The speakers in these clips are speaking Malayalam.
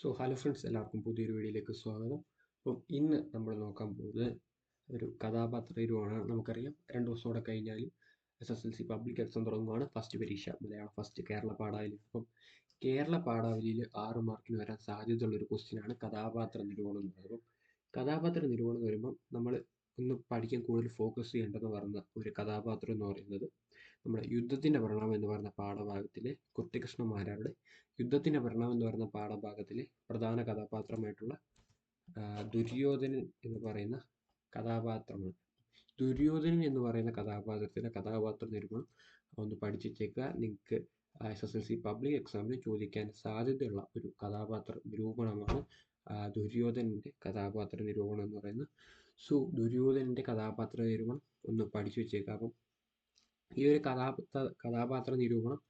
ഹലോ ഫ്രണ്ട്സ്, എല്ലാവർക്കും പുതിയൊരു വീഡിയോയിലേക്ക് സ്വാഗതം. അപ്പം ഇന്ന് നമ്മൾ നോക്കാൻ പോകുന്നത് ഒരു കഥാപാത്ര രൂപമാണ്. നമുക്കറിയാം 2 ദിവസം കൂടെ കഴിഞ്ഞാൽ SSLC പബ്ലിക് എക്സാം തുടങ്ങുകയാണ്. ഫസ്റ്റ് പരീക്ഷ മലയാളം ഫസ്റ്റ് കേരള പാഠാവലി. അപ്പം കേരള പാഠാവലിയിൽ 6 മാർക്കിന് വരാൻ സാധ്യതയുള്ള ഒരു ക്വസ്റ്റ്യനാണ് കഥാപാത്ര നിരൂപണം എന്ന് പറയുന്നത്. അപ്പം കഥാപാത്ര നിരൂപണം എന്ന് വരുമ്പം നമ്മൾ ഇന്ന് പഠിക്കാൻ കൂടുതൽ ഫോക്കസ് ചെയ്യേണ്ടതെന്ന് പറയുന്ന ഒരു കഥാപാത്രം എന്ന് പറയുന്നത് നമ്മുടെ യുദ്ധത്തിൻ്റെ പരിണാമം എന്ന് പറയുന്ന പാഠഭാഗത്തിലെ കുട്ടിക്കൃഷ്ണ മാരാരുടെ യുദ്ധത്തിൻ്റെ പരിണാമം എന്ന് പറയുന്ന പാഠഭാഗത്തിലെ പ്രധാന കഥാപാത്രമായിട്ടുള്ള ദുര്യോധനൻ എന്ന് പറയുന്ന കഥാപാത്രമാണ്. ദുര്യോധനൻ എന്ന് പറയുന്ന കഥാപാത്രത്തിലെ കഥാപാത്ര നിരൂപണം ഒന്ന് പഠിച്ചു വെച്ചേക്കുക. നിങ്ങൾക്ക് SSLC പബ്ലിക് എക്സാമിന് ചോദിക്കാൻ സാധ്യതയുള്ള ഒരു കഥാപാത്ര നിരൂപണമാണ് ദുര്യോധനൻ്റെ കഥാപാത്ര നിരൂപണം എന്ന് പറയുന്നത്. ദുര്യോധനൻ്റെ കഥാപാത്ര നിരൂപണം ഒന്ന് പഠിച്ചു വെച്ചേക്കുക. അപ്പം ഈ ഒരു കഥാപാത്ര നിരൂപണം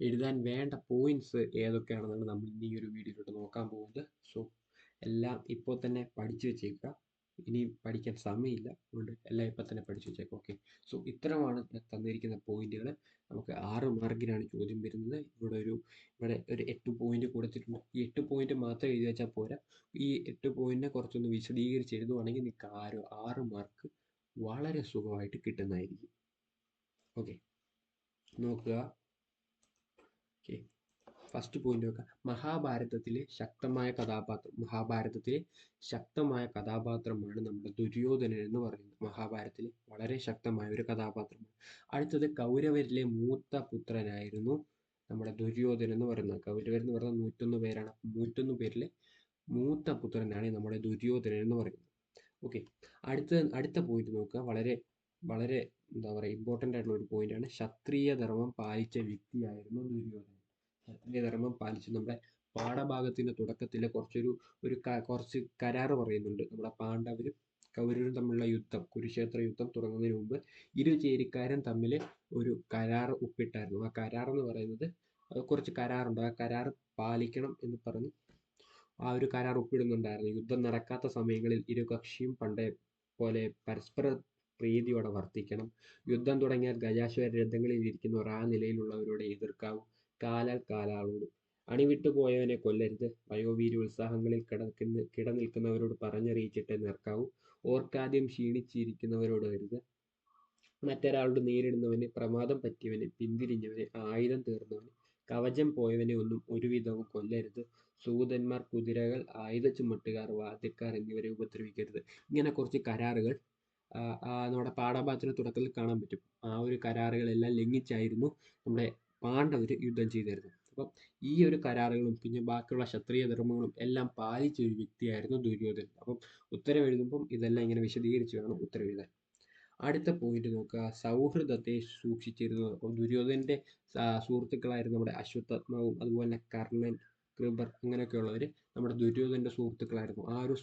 എഴുതാൻ വേണ്ട പോയിന്റ്സ് ഏതൊക്കെയാണെന്നാണ് നമ്മൾ ഇന്ന് ഈ ഒരു വീഡിയോയിലൂടെ നോക്കാൻ പോകുന്നത്. എല്ലാം ഇപ്പോൾ തന്നെ പഠിച്ചു വെച്ചേക്കുക. ഇനി പഠിക്കാൻ സമയമില്ല, അതുകൊണ്ട് എല്ലാം ഇപ്പോൾ തന്നെ പഠിച്ചു വെച്ചേക്കുക. ഓക്കെ, ഇത്രയുമാണ് തന്നിരിക്കുന്ന പോയിന്റുകൾ. നമുക്ക് 6 മാർക്കിനാണ് ചോദ്യം വരുന്നത്. ഇവിടെ ഒരു 8 പോയിന്റ് കൊടുത്തിട്ടുണ്ട്. ഈ 8 പോയിന്റ് മാത്രം എഴുതി വെച്ചാൽ പോരാ. ഈ 8 പോയിന്റിനെ കുറച്ചൊന്ന് വിശദീകരിച്ച് എഴുതുവാണെങ്കിൽ നിങ്ങൾക്ക് 6 മാർക്ക് വളരെ സുഖമായിട്ട് കിട്ടുന്നതായിരിക്കും. ഓക്കെ, നോക്കുക. ഓക്കെ, ഫസ്റ്റ് പോയിന്റ് നോക്കുക. മഹാഭാരതത്തിലെ ശക്തമായ കഥാപാത്രമാണ് നമ്മുടെ ദുര്യോധനൻ എന്ന് പറയുന്നത്. മഹാഭാരതത്തിലെ വളരെ ശക്തമായ ഒരു കഥാപാത്രമാണ്. അടുത്തത് കൗരവരിലെ മൂത്ത പുത്രനായിരുന്നു നമ്മുടെ ദുര്യോധനൻ എന്ന് പറയുന്നത്. കൗരവർ എന്ന് പറയുന്നത് 101 പേരാണ്. 101 പേരിലെ മൂത്ത പുത്രനാണ് നമ്മുടെ ദുര്യോധനൻ എന്ന് പറയുന്നത്. ഓക്കെ, അടുത്ത പോയിന്റ് നോക്കുക. വളരെ എന്താ പറയുക, ഇമ്പോർട്ടൻ്റ് ആയിട്ടുള്ള ഒരു പോയിന്റാണ്. ക്ഷത്രിയ ധർമ്മം പാലിച്ച വ്യക്തിയായിരുന്നു ദുര്യോധനൻ. ക്ഷത്രിയ ധർമ്മം പാലിച്ച് നമ്മുടെ പാഠഭാഗത്തിന്റെ തുടക്കത്തിൽ കുറച്ച് കരാറ് പറയുന്നുണ്ട്. നമ്മുടെ പാണ്ഡവരും കൗരവരും തമ്മിലുള്ള യുദ്ധം, കുരുക്ഷേത്ര യുദ്ധം തുടങ്ങുന്നതിന് മുമ്പ് ഇരുചേരിക്കാരും തമ്മിൽ ഒരു കരാർ ഒപ്പിട്ടായിരുന്നു. ആ കരാർ എന്ന് പറയുന്നത് കുറച്ച് കരാറുണ്ട്. ആ കരാർ പാലിക്കണം എന്ന് പറഞ്ഞ് ആ ഒരു കരാർ ഒപ്പിടുന്നുണ്ടായിരുന്നു. യുദ്ധം നടക്കാത്ത സമയങ്ങളിൽ ഇരു കക്ഷിയും പണ്ടേ പോലെ പരസ്പര പ്രീതിയോടെ വർത്തിക്കണം. യുദ്ധം തുടങ്ങിയാൽ ഗജാശ്വര രഥങ്ങളിൽ ഇരിക്കുന്നവർ ആ നിലയിലുള്ളവരോട് എതിർക്കാവൂ. കാലാൽ കാലാളോട് അണിവിട്ടു പോയവനെ കൊല്ലരുത്. വയോവീര്യ ഉത്സാഹങ്ങളിൽ കിടനിൽക്കുന്നവരോട് പറഞ്ഞറിയിച്ചിട്ടേ നിൽക്കാവൂ. ഓർക്കാദ്യം ക്ഷീണിച്ചിരിക്കുന്നവരോട് അരുത്. മറ്റൊരാളോട് നേരിടുന്നവന്, പ്രമാദം പറ്റിയവന്, പിന്തിരിഞ്ഞവന്, ആയുധം തീർന്നവന്, കവചം പോയവനെ ഒന്നും ഒരുവിധവും കൊല്ലരുത്. സൂതന്മാർ, കുതിരകൾ, ആയുധ ചുമട്ടുകാർ, വാദ്യക്കാർ എന്നിവരെ ഉപദ്രവിക്കരുത്. ഇങ്ങനെ കുറച്ച് കരാറുകൾ നമ്മുടെ പാഠഭാഗത്തിന് തുടക്കത്തിൽ കാണാൻ പറ്റും. ആ ഒരു കരാറുകളെല്ലാം ലംഘിച്ചായിരുന്നു നമ്മുടെ പാണ്ഡവർ യുദ്ധം ചെയ്തിരുന്നത്. അപ്പം ഈ ഒരു കരാറുകളും പിന്നെ ബാക്കിയുള്ള ക്ഷത്രിയ ധർമ്മങ്ങളും എല്ലാം പാലിച്ച ഒരു വ്യക്തിയായിരുന്നു ദുര്യോധനൻ. അപ്പം ഉത്തരം എഴുതുമ്പം ഇതെല്ലാം ഇങ്ങനെ വിശദീകരിച്ച് വേണം ഉത്തരം എഴുതാൻ. അടുത്ത പോയിന്റ് നോക്കുക. സൗഹൃദത്തെ സൂക്ഷിച്ചിരുന്നു. അപ്പോൾ ദുര്യോധനന്റെ സുഹൃത്തുക്കളായിരുന്നു നമ്മുടെ അശ്വത്ഥാത്മാവും അതുപോലെ തന്നെ കർണൻ, കൃപർ അങ്ങനെയൊക്കെയുള്ളവർ നമ്മുടെ ദുര്യോധനന്റെ സുഹൃത്തുക്കളായിരുന്നു. ആ ഒരു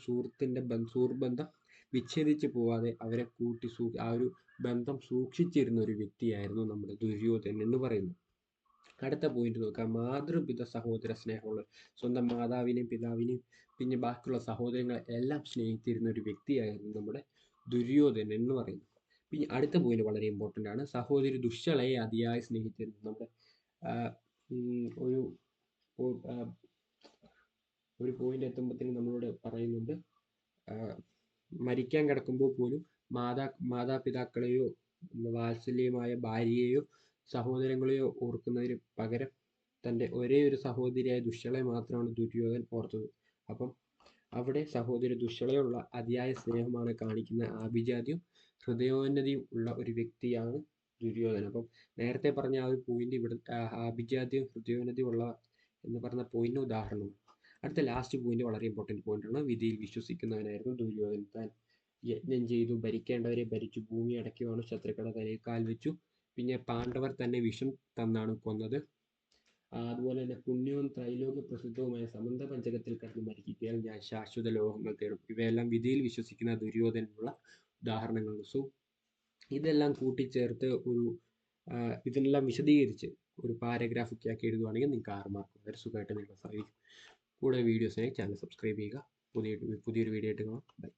സുഹൃബന്ധം വിച്ഛേദിച്ച് പോവാതെ അവരെ ആ ഒരു ബന്ധം സൂക്ഷിച്ചിരുന്ന ഒരു വ്യക്തിയായിരുന്നു നമ്മുടെ ദുര്യോധനൻ എന്ന് പറയുന്നത്. അടുത്ത പോയിന്റ് നോക്കാം. മാതൃപിത സഹോദര സ്നേഹമുള്ള, സ്വന്തം മാതാവിനെയും പിതാവിനെയും പിന്നെ ബാക്കിയുള്ള സഹോദരങ്ങളെ എല്ലാം സ്നേഹിച്ചിരുന്ന ഒരു വ്യക്തിയായിരുന്നു നമ്മുടെ ദുര്യോധനൻ എന്ന് പറയുന്നത്. പിന്നെ അടുത്ത പോയിന്റ് വളരെ ഇമ്പോർട്ടൻ്റ് ആണ്. സഹോദരി ദുശ്ശളയെ അതിയായി സ്നേഹിച്ചിരുന്നു. നമ്മുടെ ഒരു പോയിന്റ് എത്തുമ്പോഴത്തേനും നമ്മളോട് പറയുന്നുണ്ട്, മരിക്കാൻ കിടക്കുമ്പോൾ പോലും മാതാപിതാക്കളെയോ വാത്സല്യമായ ഭാര്യയെയോ സഹോദരങ്ങളെയോ ഓർക്കുന്നതിന് പകരം തൻ്റെ ഒരേ ഒരു സഹോദരിയായ ദുശ്ശളയെ മാത്രമാണ് ദുര്യോധനൻ ഓർത്തത്. അപ്പം അവിടെ സഹോദരി ദുശ്ശളയുള്ള അതിയായ സ്നേഹമാണ് കാണിക്കുന്ന. ആഭിജാത്യവും ഹൃദയോന്നതിയും ഉള്ള ഒരു വ്യക്തിയാണ് ദുര്യോധനൻ. അപ്പം നേരത്തെ പറഞ്ഞ ആ ഒരു പോയിന്റ് ഇവിടെ ആഭിജാത്യവും ഹൃദയോന്നതിയും ഉള്ള എന്ന് പറഞ്ഞ പോയിന്റ് ഉദാഹരണമാണ്. അടുത്ത ലാസ്റ്റ് പോയിന്റ് വളരെ ഇമ്പോർട്ടൻറ്റ് പോയിന്റാണ്. വിധിയിൽ വിശ്വസിക്കുന്നവനായിരുന്നു ദുര്യോധനൻ. താൻ യജ്ഞം ചെയ്തു, ഭരിക്കേണ്ടവരെ ഭരിച്ചു, ഭൂമി അടക്കിയാണ് ശത്രുക്കളുടെ തലയിൽ കാൽ വെച്ചു. പിന്നെ പാണ്ഡവർ തന്നെ വിഷം തന്നാണ് കൊന്നത്. അതുപോലെ തന്നെ പുണ്യവും ത്രൈലോക പ്രസിദ്ധവുമായ സമന്ത പഞ്ചകത്തിൽ കിടന്ന് മരിക്കുകയാൽ ഞാൻ ശാശ്വത ലോകങ്ങൾ തേടും. ഇവയെല്ലാം വിധിയിൽ വിശ്വസിക്കുന്ന ദുര്യോധനുള്ള ഉദാഹരണങ്ങളാണ്. ഇതെല്ലാം കൂട്ടിച്ചേർത്ത് ഇതിനെല്ലാം വിശദീകരിച്ച് ഒരു പാരഗ്രാഫ് ഒക്കെ ആക്കി എഴുതുവാണെങ്കിൽ നിങ്ങൾക്ക് 6 മാർക്ക് വളരെ സുഖമായിട്ട് നേടാൻ സാധിക്കും. കൂടുതൽ വീഡിയോസിനായി ചാനൽ സബ്സ്ക്രൈബ് ചെയ്യുക. പുതിയൊരു വീഡിയോ ആയിട്ട് കാണാം. ബൈ.